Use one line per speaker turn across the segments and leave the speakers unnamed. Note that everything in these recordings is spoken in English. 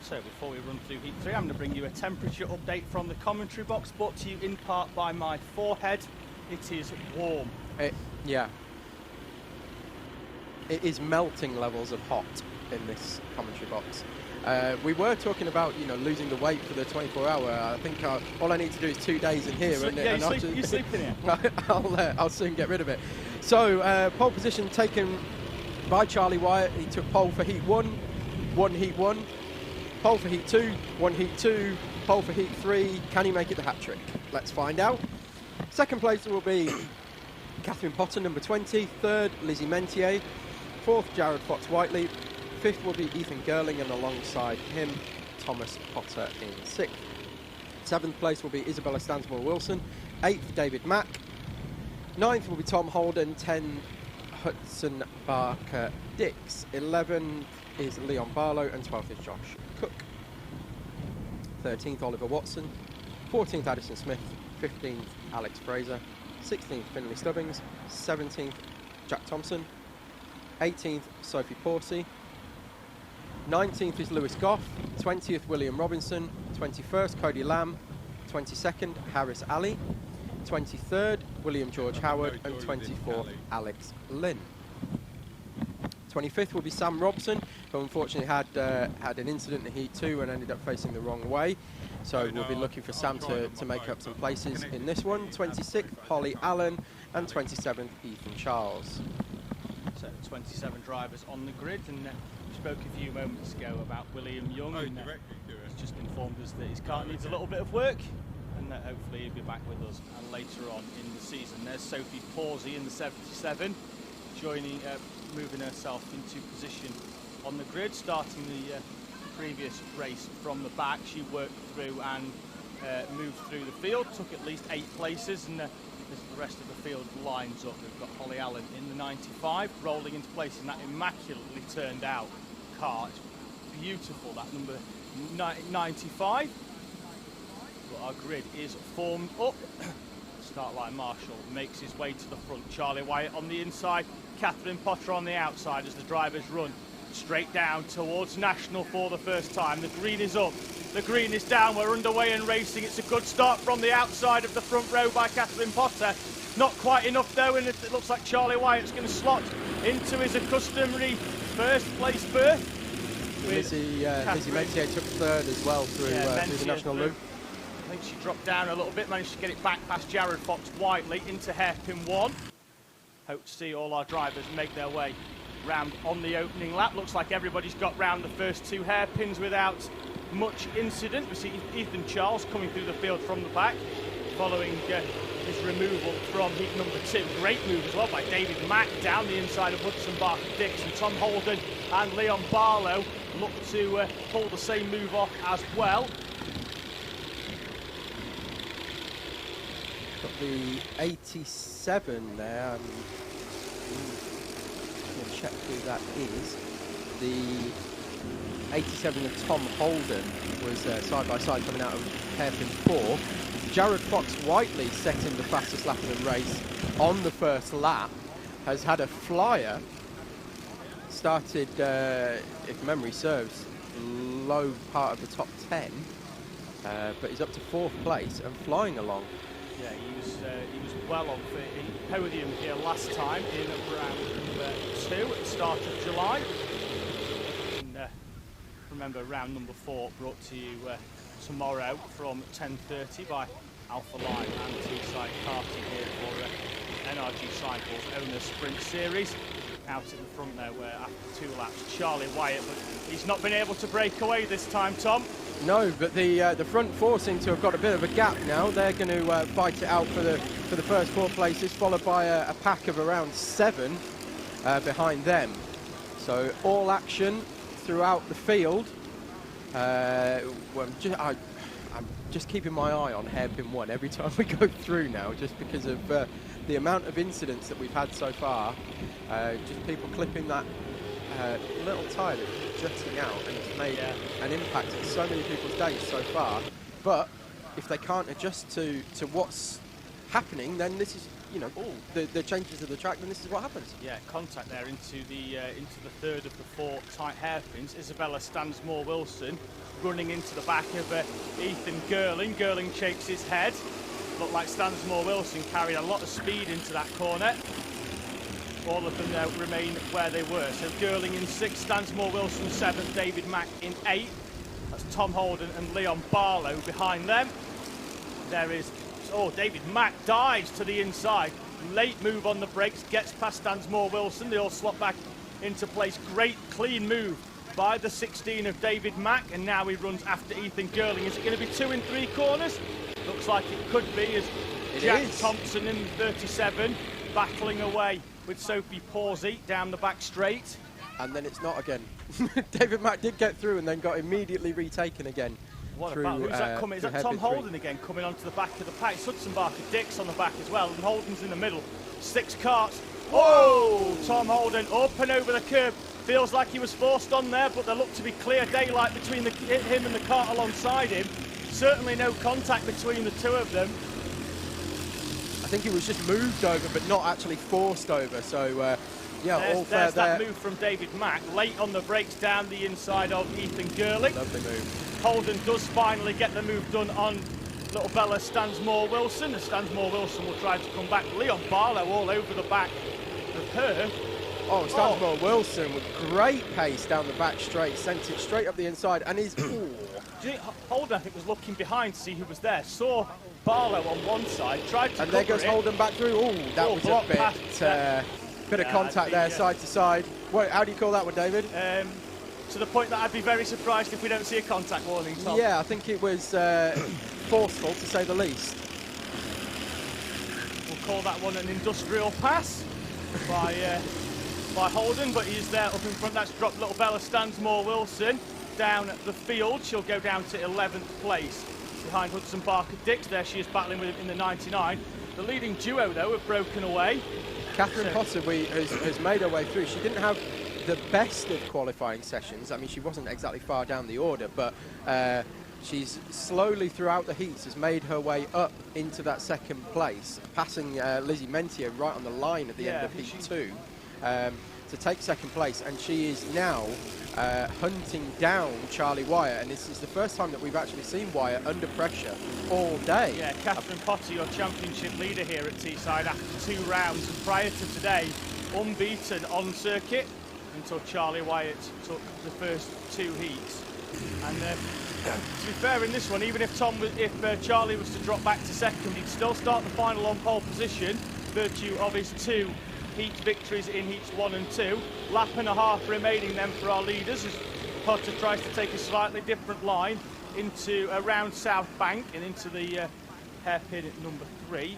So before we run through Heat 3, I'm going to bring you a temperature update from the commentary box, brought to you in part by my forehead. It is warm.
Yeah. It is melting levels of hot in this commentary box. We were talking about, you know, losing the weight for the 24-hour. I think all I need to do is 2 days in here.
You sleep in here.
I'll soon get rid of it. So, pole position taken by Charlie Wyatt. He took pole for Heat 1, won Heat 1. Pole for Heat 2, won Heat 2. Pole for Heat 3. Can he make it the hat-trick? Let's find out. Second place will be Catherine Potter, number 20. Third, Lizzie Mentier. Fourth, Jared Fox-Whiteley. Fifth will be Ethan Gerling, and alongside him, Thomas Potter in sixth. Seventh place will be Isabella Stansmore-Wilson. Eighth, David Mack. Ninth will be Tom Holden. 10, Hudson Barker-Dix. 11 is Leon Barlow, and 12th is Josh Cooke. 13th, Oliver Watson. 14th, Addison Smith. 15th, Alex Fraser. 16th, Finlay Stubbings. 17th, Jack Thompson. 18th, Sophie Porsey. 19th is Lewis Goff. 20th, William Robinson. 21st, Cody Lamb. 22nd, Harris Ali. 23rd, William George Howard. And 24th, Alex Lynn. 25th will be Sam Robson, who unfortunately had an incident in Heat 2 and ended up facing the wrong way. So we'll be looking for Sam to make up some places in this one. 26th, Holly Allen. And 27th, Ethan Charles.
So 27 drivers on the grid, and we spoke a few moments ago about William Young. And, he's just informed us that his car needs a little bit of work, and that hopefully he'll be back with us later on in the season. There's Sophie Porsey in the 77, joining, moving herself into position on the grid, starting the previous race from the back. She worked through and moved through the field, took at least 8 places, and as the rest of the field lines up, we've got Holly Allen in the 95, rolling into place in that immaculately turned out car. It's beautiful, that number 95. But our grid is formed up. Starlight Marshall makes his way to the front. Charlie Wyatt on the inside, Catherine Potter on the outside as the drivers run straight down towards National for the first time. The green is up, the green is down, we're underway and racing. It's a good start from the outside of the front row by Catherine Potter. Not quite enough though, and it looks like Charlie Wyatt's going to slot into his customary first place berth.
Lizzie Mentier took third as well through the National Loop.
I think she dropped down a little bit, managed to get it back past Jared Fox-Whiteley into hairpin 1. Hope to see all our drivers make their way round on the opening lap. Looks like everybody's got round the first 2 hairpins without much incident. We see Ethan Charles coming through the field from the back, following his removal from heat number 2. Great move as well by David Mack down the inside of Hudson Barker-Dix, and Tom Holden and Leon Barlow look to pull the same move off as well.
Got the 87 there. I'm going to check who that is. The 87 of Tom Holden was side by side coming out of hairpin 4. Jared Fox-Whiteley setting the fastest lap of the race on the first lap. Has had a flyer. Started, if memory serves, low part of the top 10, but he's up to 4th place and flying along.
Yeah, he was well on for a podium here last time in round number 2 at the start of July. And remember, round number 4 brought to you tomorrow from 10:30 by Alpha Line and Teesside Karting here for NRG Cycles Owner Sprint Series. Out in the front there, where after 2 laps, Charlie Wyatt, but he's not been able to break away this time, Tom.
No, but the front 4 seem to have got a bit of a gap now. They're going to fight it out for the first 4 places, followed by a pack of around 7 behind them. So all action throughout the field. I'm just keeping my eye on hairpin 1 every time we go through now, just because of the amount of incidents that we've had so far. Just people clipping that little tyre that's jutting out, and it's made an impact on so many people's days so far. But if they can't adjust to what's happening, then this is you know, the changes of the track, then this is what happens.
Yeah, contact there into the third of the 4 tight hairpins. Isabella Stansmore-Wilson running into the back of Ethan Girling. Girling shakes his head. Looked like Stansmore-Wilson carried a lot of speed into that corner. All of them now remain where they were. So Girling in 6th, Stansmore-Wilson 7th, David Mack in 8th. That's Tom Holden and Leon Barlow behind them. There is, David Mack dives to the inside. Late move on the brakes, gets past Stansmore-Wilson. They all slot back into place. Great clean move by the 16 of David Mack, and now he runs after Ethan Girling. Is it going to be 2 in 3 corners? Looks like it could be, as Jack Thompson in 37 battling away with Sophie Pawsey down the back straight.
And then it's not again. David Mack did get through and then got immediately retaken again.
What about, who's that coming? Is that Tom Holden again coming onto the back of the pack? Hudson Barker-Dix on the back as well, and Holden's in the middle. 6 carts. Oh, Tom Holden up and over the curb. Feels like he was forced on there, but there looked to be clear daylight between him and the cart alongside him. Certainly no contact between the two of them.
I think he was just moved over, but not actually forced over. So, yeah, all fair
there's that
there.
move from David Mack. Late on the brakes down the inside of Ethan Girling.
Lovely move.
Holden does finally get the move done on little Bella Stansmore-Wilson. Stansmore-Wilson will try to come back. Leon Barlow all over the back of her.
Oh, Stansmore-Wilson with great pace down the back straight, sent it straight up the inside, and he's...
Do you think Holden, I think, was looking behind to see who was there, saw Barlow on one side, tried to
and there goes Holden back through. Oh, that was a bit of contact there, side to side. What, how do you call that one, David?
To the point that I'd be very surprised if we don't see a contact warning, Tom.
Yeah, I think it was forceful, to say the least.
We'll call that one an industrial pass by Holden, but he's there up in front. That's dropped little Bella Stansmore-Wilson down the field. She'll go down to 11th place behind Hudson Barker-Dix. There she is battling with him in the 99. The leading duo, though, have broken away.
Catherine Potter has made her way through. She didn't have the best of qualifying sessions. I mean, she wasn't exactly far down the order, but she's slowly throughout the heats has made her way up into that 2nd place, passing Lizzie Mentier right on the line at the end of heat 2 to take 2nd place, and she is now hunting down Charlie Wyatt, and this is the first time that we've actually seen Wyatt under pressure all day.
Yeah, Catherine Potter, your championship leader here at Teesside after 2 rounds, and prior to today, unbeaten on circuit until Charlie Wyatt took the first 2 heats. And to be fair in this one, even if Charlie was to drop back to 2nd, he'd still start the final on pole position, virtue of his 2 heat victories in heats 1 and 2. Lap and a half remaining then for our leaders as Potter tries to take a slightly different line into around South Bank and into the hairpin at number 3.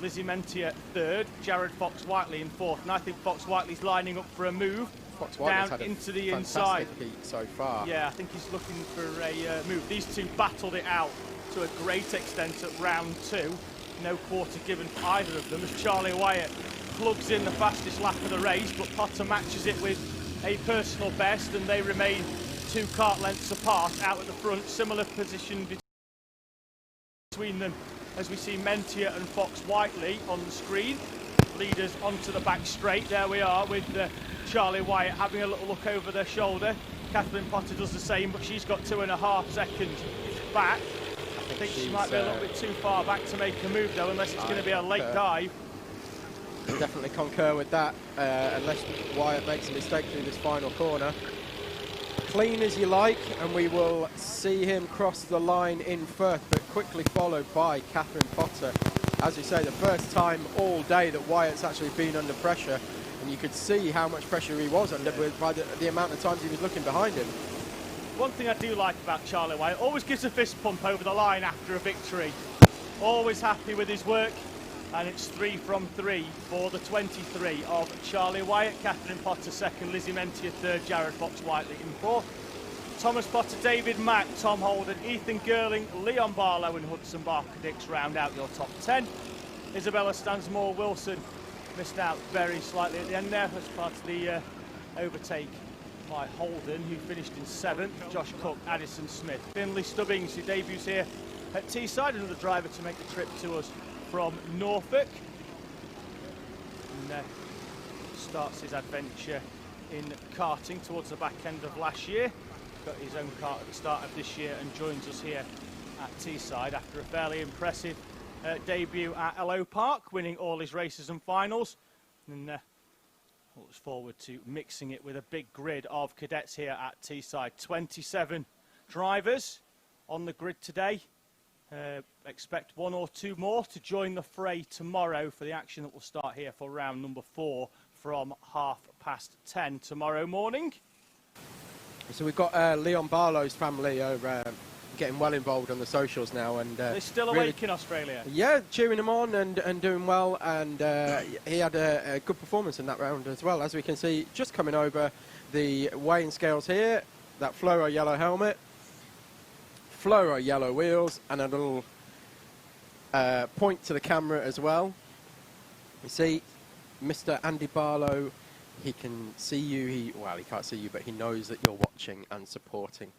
Lizzie Mentier 3rd, Jared Fox-Whiteley in 4th, and I think Fox-Whiteley's lining up for a move down into the inside.
Heat so far.
Yeah, I think he's looking for a move. These two battled it out to a great extent at round 2. No quarter given for either of them as Charlie Wyatt plugs in the fastest lap of the race, but Potter matches it with a personal best, and they remain 2 kart lengths apart out at the front. Similar position between them as we see Mentier and Fox-Whiteley on the screen. Leaders onto the back straight. There we are with Charlie Wyatt having a little look over their shoulder. Catherine Potter does the same, but she's got 2.5 seconds back. I think she might be a little bit too far back to make a move, though, unless it's going to be a late dive.
Definitely concur with that, unless Wyatt makes a mistake through this final corner. Clean as you like, and we will see him cross the line in 1st, but quickly followed by Catherine Potter. As you say, the first time all day that Wyatt's actually been under pressure, and you could see how much pressure he was under by the amount of times he was looking behind him.
One thing I do like about Charlie Wyatt, always gives a fist pump over the line after a victory. Always happy with his work. And it's 3 from 3 for the 23 of Charlie Wyatt. Catherine Potter 2nd, Lizzie Mentier 3rd, Jared Fox-Whiteley in 4th. Thomas Potter, David Mack, Tom Holden, Ethan Girling, Leon Barlow and Hudson Barker-Dix round out your top 10. Isabella Stansmore-Wilson missed out very slightly at the end there as part of the overtake by Holden, who finished in 7th. Josh Cooke, Addison Smith, Finlay Stubbings, who debuts here at Teesside, another driver to make the trip to us from Norfolk. starts his adventure in karting towards the back end of last year. Got his own kart at the start of this year and joins us here at Teesside after a fairly impressive debut at Hello Park, winning all his races and finals. And looks forward to mixing it with a big grid of cadets here at Teesside. 27 drivers on the grid today. Expect 1 or 2 more to join the fray tomorrow for the action that will start here for round number 4 from 10:30 tomorrow morning.
So we've got Leon Barlow's family are getting well involved on the socials now, and
they're still awake in Australia.
Yeah, cheering him on and doing well, and he had a good performance in that round as well. As we can see, just coming over the weighing scales here, that fluoro yellow helmet, fluoro yellow wheels, and a little point to the camera as well. You see, Mr. Andy Barlow, he can see you. Well, he can't see you, but he knows that you're watching and supporting.